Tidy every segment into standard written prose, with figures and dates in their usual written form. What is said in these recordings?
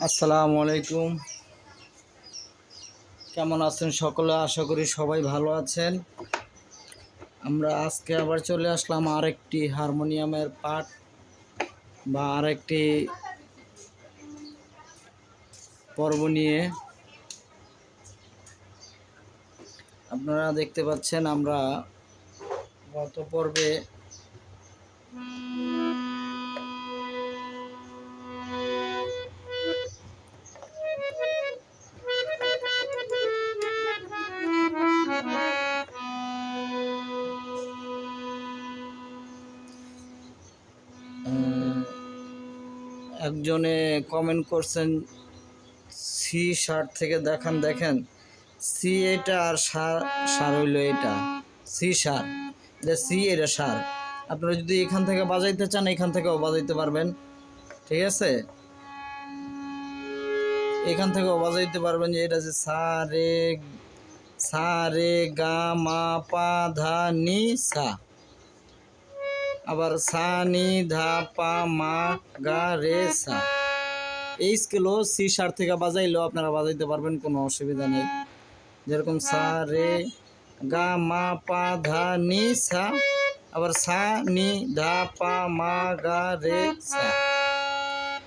আসসালামু আলাইকুম। কেমন আছেন সকলে? আশা করি সবাই ভালো আছেন। আমরা আজকে আবার চলে আসলাম আরেকটি হারমোনিয়ামের পার্ট বা আরেকটি পর্ব নিয়ে। আপনারা দেখতে পাচ্ছেন আমরা গত পর্বে একজনে কমেন্ট করছেন সি শার্ট থেকে দেখেন সি এটা আর সার হইলো এটা সি শার্ট, এটা সি এটা সার। আপনারা যদি এখান থেকে বাজাইতে চান এখান থেকেও বাজাইতে পারবেন, ঠিক আছে? এখান থেকেও বাজাইতে পারবেন যে এটা যে সা রে গা মা পা ধা নি সা, আবার সা নি ধা পা মা গা রে সা। এই স্কেলও সি শার্ট থেকে বাজাইলেও আপনারা বাজাইতে পারবেন, কোনো অসুবিধা নেই। যেরকম সা রে গা মা পা ধা নি সা, আবার সা নি ধা পা মা গা রে সা।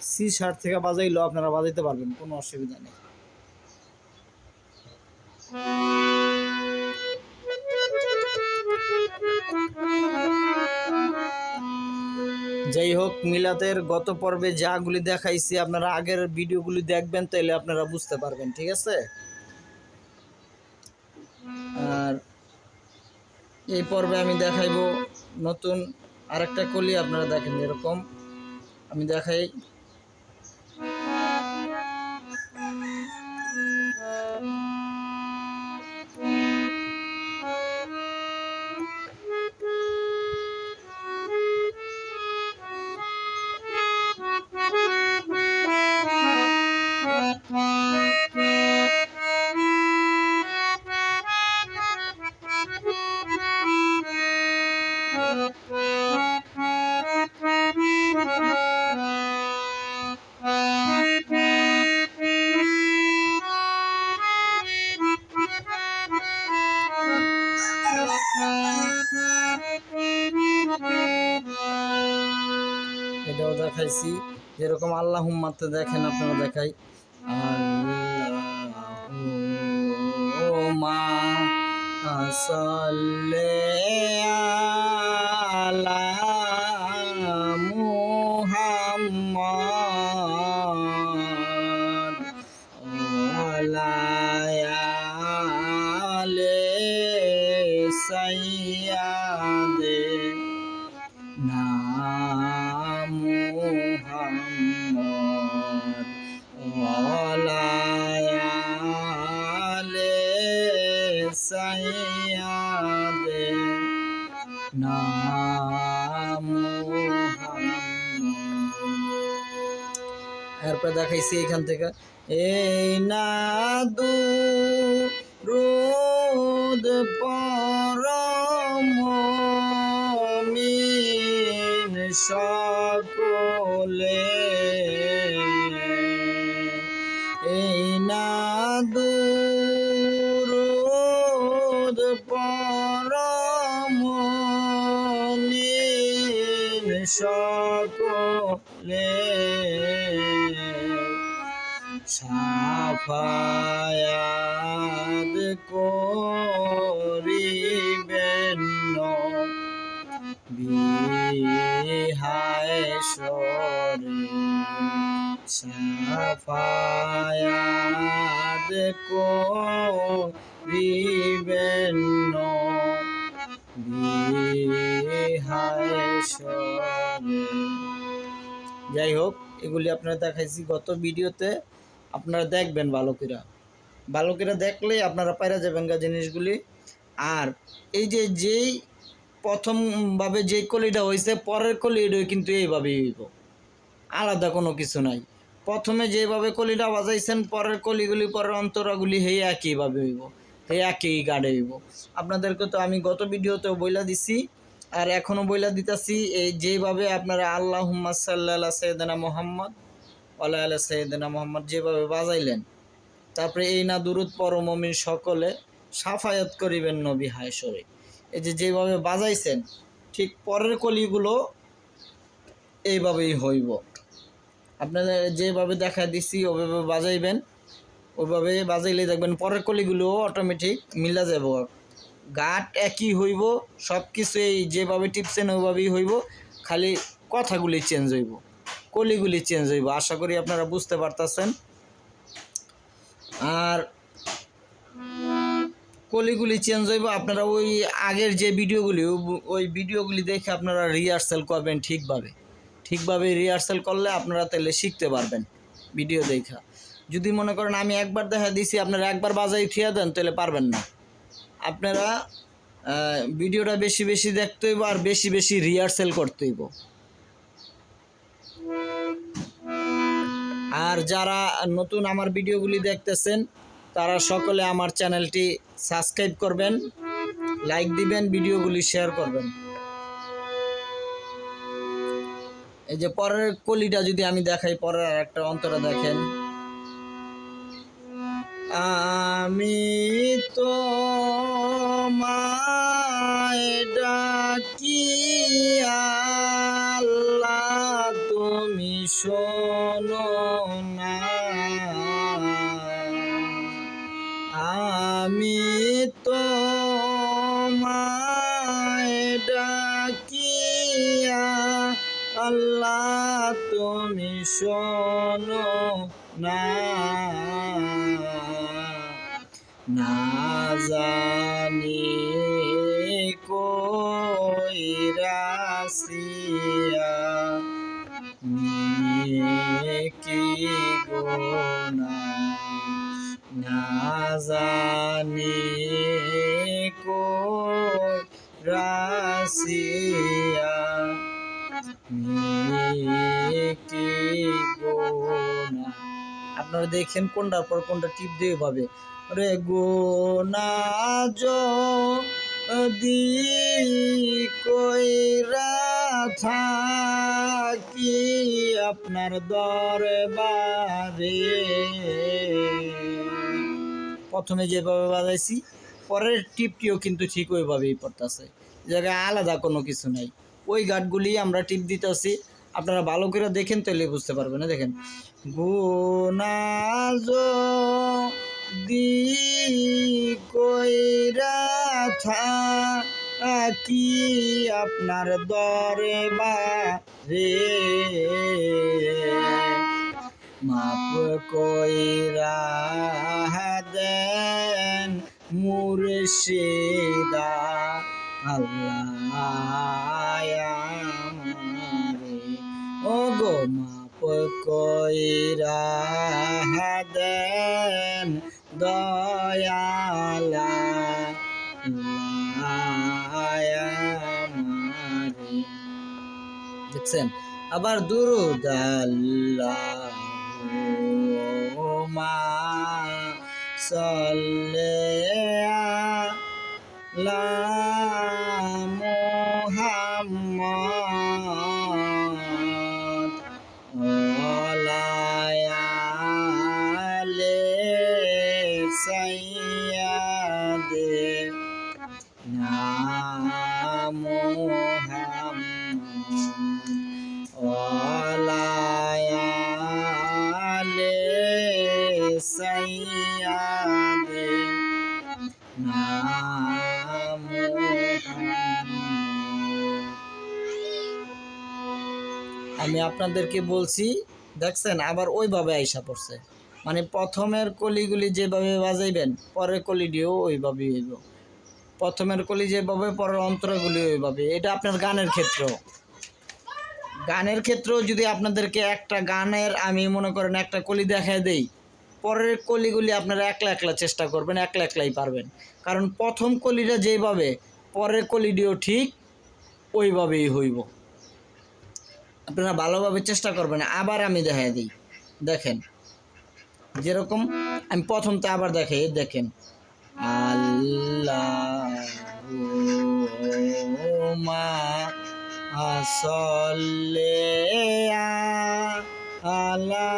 সি শার্ট থেকে বাজাইলেও আপনারা বাজাইতে পারবেন, কোনো অসুবিধা নেই। যাই হোক, মিলাদের গত পর্বে যাগুলি দেখাইছি আপনারা আগের ভিডিওগুলি দেখবেন, তাইলে আপনারা বুঝতে পারবেন, ঠিক আছে? আর এই পর্বে আমি দেখাইব নতুন আরেকটা কলি। আপনারা দেখেন, যেরকম আমি দেখাই এটাও দেখাইছি। যেরকম আল্লাহুম্মাতে দেখেন, আপনারা দেখাই আল্লাহুম্মা সাল্লি আলা মুহাম্মাদ ওয়া আলি সাইয়্যিদিনা মুহাম্মদ ওয়া আলি সাইয়্যিদিনা মুহাম্মদ। এরপর দেখাইছি এখান থেকে এই না দুরূদ পরম মুমিন সকলে, এই না দুরূদ পরম মুমিন সকলে সাফায়াত করিবেন বিহায়সরে, সাফায়াত করিবেন বিহায়সরে। যাই হোক, এগুলি আপনারা দেখাইছি গত ভিডিওতে, আপনারা দেখবেন ভালো করে দেখলেই আপনারা পাইরা যাবেন গা জিনিসগুলি। আর এই যে যেই প্রথমভাবে যে কলিটা হয়েছে, পরের কলিটা কিন্তু এইভাবেই হইব, আলাদা কোনো কিছু নাই। প্রথমে যেভাবে কলিটা বাজাইছেন, পরের কলিগুলি পরের অন্তরাগুলি সেই একইভাবে হইব, সেই একই গাড়ে হইব। আপনাদেরকে তো আমি গত ভিডিওতেও বইলা দিছি, আর এখনও বইলা দিতেছি, এই যেভাবে আপনারা আল্লাহুম্মা সাল্লি আলা সাইয়্যিদিনা মুহাম্মদ ওয়ালা আলা সাইয়্যিদিনা মুহাম্মদ যেভাবে বাজাইলেন, তারপরে এই না দুরুদ পড়ো মুমিন সকলে সাফায়াত করিবেন নবী হায়সরে, এই যে যেভাবে বাজাইছেন ঠিক পরের কলিগুলো এইভাবেই হইব। আপনাদের যেভাবে দেখা দিচ্ছি ওইভাবে বাজাইবেন, ওইভাবে বাজাইলে দেখবেন পরের কলিগুলো অটোমেটিক মিলা যাব, গাট একই হইব, সব কিছু এই যেভাবে টিপছেন ওইভাবেই হইব, খালি কথাগুলি চেঞ্জ হইব, কলিগুলি চেঞ্জ হইব। আশা করি আপনারা বুঝতে পারতেছেন। আর কলিগুলি চেঞ্জ হইব, আপনারা ওই আগের যে ভিডিওগুলি ওই ভিডিওগুলি দেখে আপনারা রিহার্সাল করবেন ঠিকভাবে রিহার্সাল করলে আপনারা তাহলে শিখতে পারবেন ভিডিও দেখা। যদি মনে করেন আমি একবার দেখা দিছি আপনারা একবার বাজাই থিয়া দেন তাহলে পারবেন না। আপনারা ভিডিওটা বেশি বেশি দেখতে হইব আর বেশি বেশি রিহার্সাল করতে হইব। আর যারা নতুন আমার ভিডিওগুলি দেখতেছেন তারা সকলে আমার চ্যানেলটি সাবস্ক্রাইব করবেন, লাইক দিবেন, ভিডিওগুলি শেয়ার করবেন। এই যে পরের কলিটা যদি আমি দেখাই, পরের একটা অন্তরা দেখেন, আমি তো মায় ডাকি আল্লাহ তুমি শোনো না, আমি তো মায় ডাকি আল্লাহ তুমি শোনো না, না জানি কই রাসিয়া কি গোনা, না জানি কই রাসিয়া কি গোনা। আপনারা দেখেন কোনটার পর কোনটা টিপ দিয়ে পাবে। রে গোনা যদি কইরা থাকি আপনার দরবারে, প্রথমে যেভাবে বাজাইছি পরের টিপটিও কিন্তু ঠিক ওইভাবেই পড়তেছে, জায়গায় আলাদা কোনো কিছু নাই, ওই গাটগুলি আমরা টিপ দিতেছি। আপনারা ভালো করে দেখেন তাহলে বুঝতে পারবেন। না দেখেন, গোনা যদি কইরা থাকি আপনার দরবারে, মাপ কইরা দেন মুর্শিদা আল্লাহ আমারে, ও গো মাপ কইরা দেন দয়ালা আমারে। দেখছেন, আবার দুরূদ আল্লাহুম্মা সাল্লি আলা মুহাম্মদ ওয়ালা আলি সাইয়্যিদিনা মুহাম্মদ ওয়ালা আলি সাইয়্যিদিনা মুহাম্মদ। আমি আপনাদেরকে বলছি, দেখছেন আবার ওইভাবে আইসা পড়ছে, মানে প্রথমের কলিগুলি যেভাবে বাজাইবেন পরের কলিটিও ওইভাবেই হইব, প্রথমের কলি যেভাবে পরের অন্তরগুলি ওইভাবে। এটা আপনার গানের ক্ষেত্রেও যদি আপনাদেরকে একটা গানের আমি মনে করেন একটা কলি দেখায় দেই, পরের কলিগুলি আপনারা একলা একলা চেষ্টা করবেন, একলা একলাই পারবেন, কারণ প্রথম কলিটা যেভাবে পরের কলিটিও ঠিক ওইভাবেই হইব। আপনারা ভালোভাবে চেষ্টা করবেন। আবার আমি দেখাই দিই, দেখেন যেরকম আমি প্রথমটা আবার দেখাই, দেখেন আল্লাহুম্মা সাল্লি আলা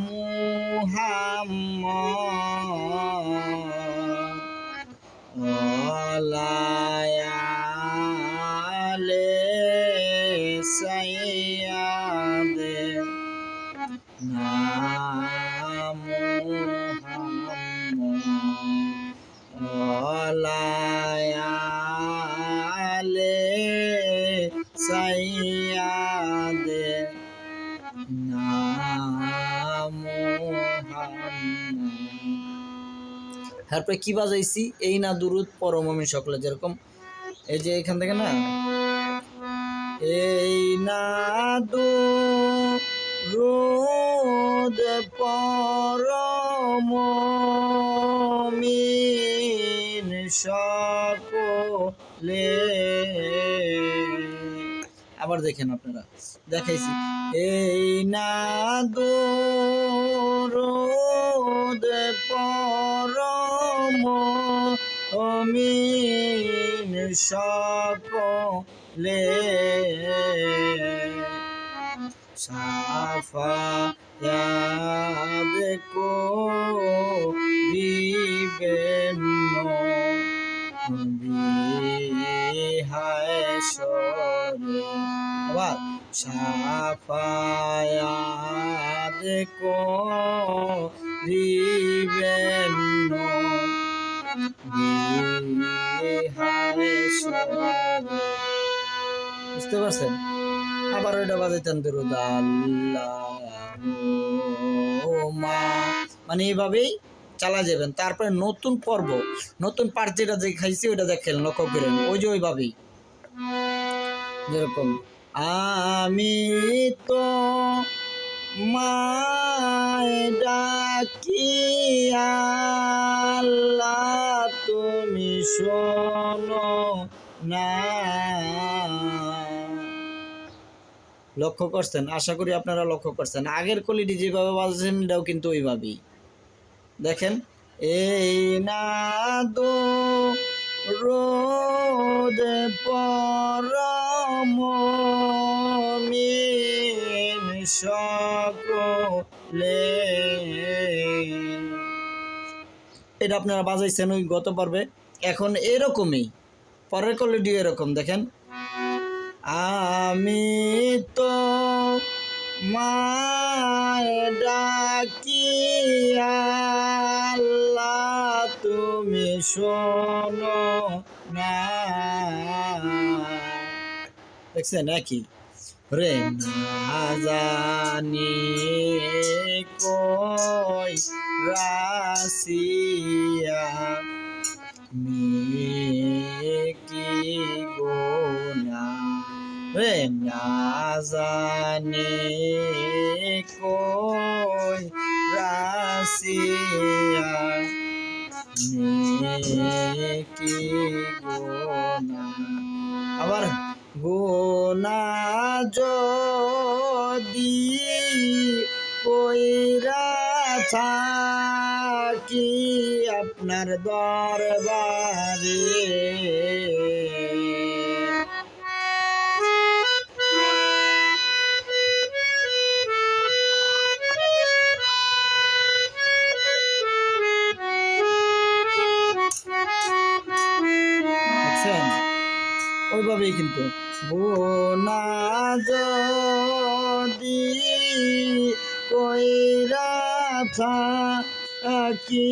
মুহাম্মদ আলে সাইয়াদে না মুহাম্মদ আলে সাইয়াদে না মুহাম্মদ। তারপরে কি বাজাইছি, এই না দুরুদ পড়ো মুমিন সকলে, যেরকম এই যে এখান থেকে না, এই না দুরুদ পড়ো মুমিন সকলে। আবার দেখেন আপনারা, দেখাইছি, এই না দুরুদ পড়ো মুমিন সকলে সাফায়াত করিবেন বিহাসরে। আবার সাফায়াত করিবেন বিহাসরে। বুঝতে পারছেন? আবার ওইটা বাজাইতেন দুরুদ আল্লাহুম্মা, মানে এইভাবেই চালা যাবেন। তারপরে নতুন পর্ব, নতুন পার্ট যেটা যে খাইছি ওইটা দেখেন, লক্ষ্য করেন, ওই যে ওইভাবেই, যেরকম আমি তো মায় ডাকি আল্লাহ তুমি শোনো না। লক্ষ্য করছেন? আশা করি আপনারা লক্ষ্য করছেন। আগের কলিটি যেভাবে বাজাচ্ছেন এটাও কিন্তু ওইভাবেই দেখেন। এই না দুরুদ পড়ো মুমিন সকলে, এটা আপনারা বাজাইছেন ওই গত পর্বে। এখন এরকমই পরের কলিটি এরকম দেখেন, আমি তো মায় ডাকি আল্লাহ তুমি শোনো না। দেখছেন একই রে, না জানি কই রাশিয়া কি গোনা রে, না জানি কই রাশিয়া কি গোনা। আবার গোনা যদি কইরা থাকি আপনার দরবারে, ওইভাবেই কিন্তু গোনা যদি কইরা থাকি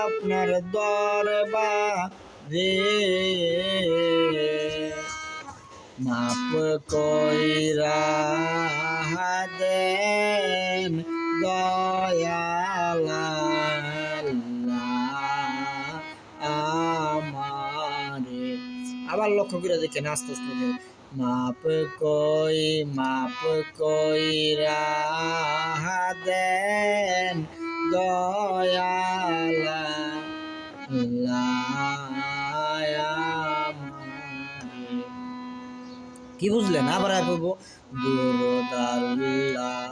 আপনার দরবারে, মাপ কইরা দেন দয়াল আমারে। আবার লক্ষ্য করে দেখেন আস্তে আস্তে, মাপ কইরা দেন দয়াল কি বুঝলেন? আবার বলবো দুরুদ আল্লাহুম্মা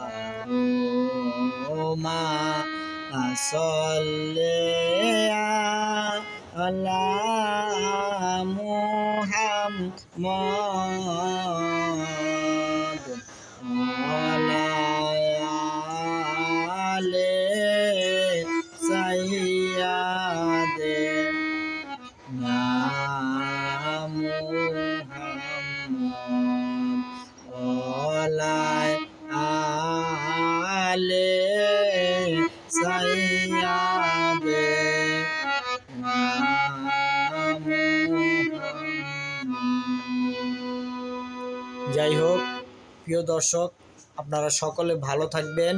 সাল্লি আলা মুহাম্মদ আলা প্রিয় দর্শক, আপনারা সকলে ভালো থাকবেন।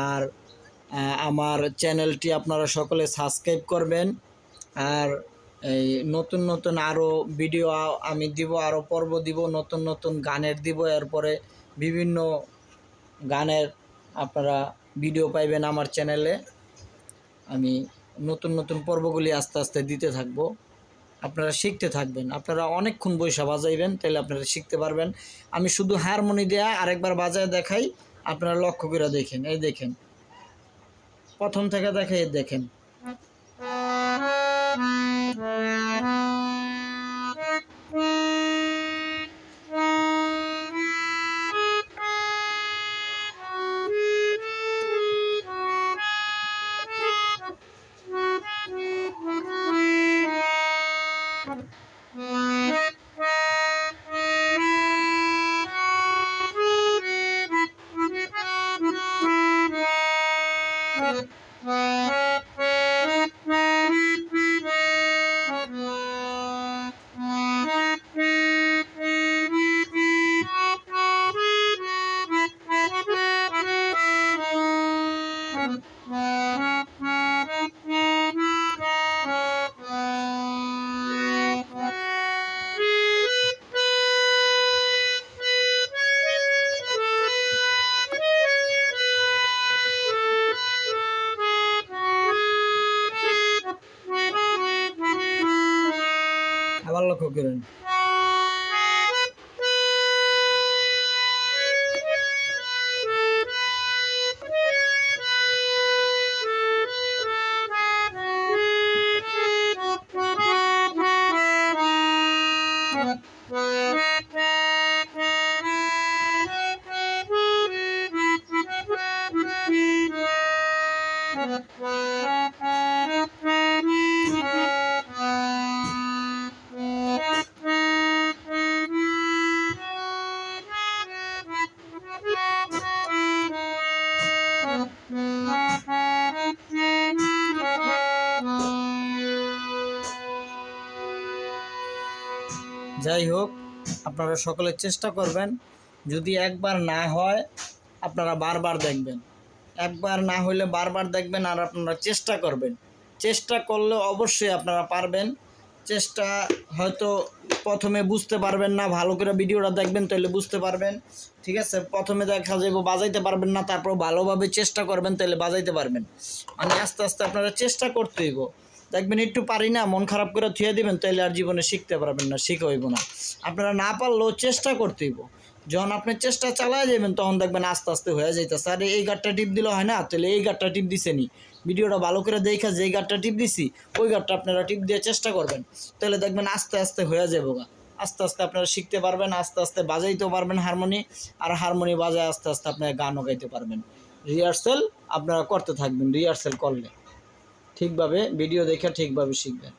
আর আমার চ্যানেলটি আপনারা সকলে সাবস্ক্রাইব করবেন। আর এই নতুন নতুন আরও ভিডিও আমি দিব, আরও পর্ব দিব, নতুন নতুন গানের দিব। এরপরে বিভিন্ন গানের আপনারা ভিডিও পাইবেন আমার চ্যানেলে। আমি নতুন নতুন পর্বগুলি আস্তে আস্তে দিতে থাকবো। আপনারা শিখতে থাকবেন। আপনারা অনেকক্ষণ বৈশা বাজাইবেন, তাহলে আপনারা শিখতে পারবেন। আমি শুধু হারমোনি দেয়া আরেকবার বাজায় দেখাই, আপনারা লক্ষ্য করে দেখেন। এই দেখেন, প্রথম থেকে দেখে দেখেন। আবার লক্ষ্য করেন। যাই হোক, আপনারা সকলে চেষ্টা করবেন। যদি একবার না হয় আপনারা বারবার দেখবেন, একবার না হইলে বারবার দেখবেন। আর আপনারা চেষ্টা করবেন, চেষ্টা করলে অবশ্যই আপনারা পারবেন। চেষ্টা হয়তো প্রথমে বুঝতে পারবেন না, ভালো করে ভিডিওটা দেখবেন তাহলে বুঝতে পারবেন। ঠিক আছে, প্রথমে দেখা যাবে বাজাইতে পারবেন না, তারপর ভালোভাবে চেষ্টা করবেন তাহলে বাজাইতে পারবেন। মানে আস্তে আস্তে আপনারা চেষ্টা করতে হইব। দেখবেন একটু পারি না, মন খারাপ করে থুয়ে দিবেন, তাহলে আর জীবনে শিখতে পারবেন না, শিখা হইব না। আপনারা না পারলেও চেষ্টা করতে হইব। যখন আপনি চেষ্টা চালায় যাবেন তখন দেখবেন আস্তে আস্তে হয়ে যাইতেছে। আর এই গাঁটটা টিপ দিলে হয় না, তাহলে এই গাঁটটা টিপ দিছে নি, ভিডিওটা ভালো করে দেখা যেই গাঁটটা টিপ দিছি ওই গাঁটটা আপনারা টিপ দিয়ে চেষ্টা করবেন, তাহলে দেখবেন আস্তে আস্তে হয়ে যাবো গা। আস্তে আস্তে আপনারা শিখতে পারবেন, আস্তে আস্তে বাজাইতেও পারবেন হারমোনি। আর হারমোনি বাজায় আস্তে আস্তে আপনারা গানও গাইতে পারবেন। রিহার্সেল আপনারা করতে থাকবেন, রিহার্সেল করলে ঠিকভাবে ভিডিও দেখে ঠিকভাবে শিখবেন।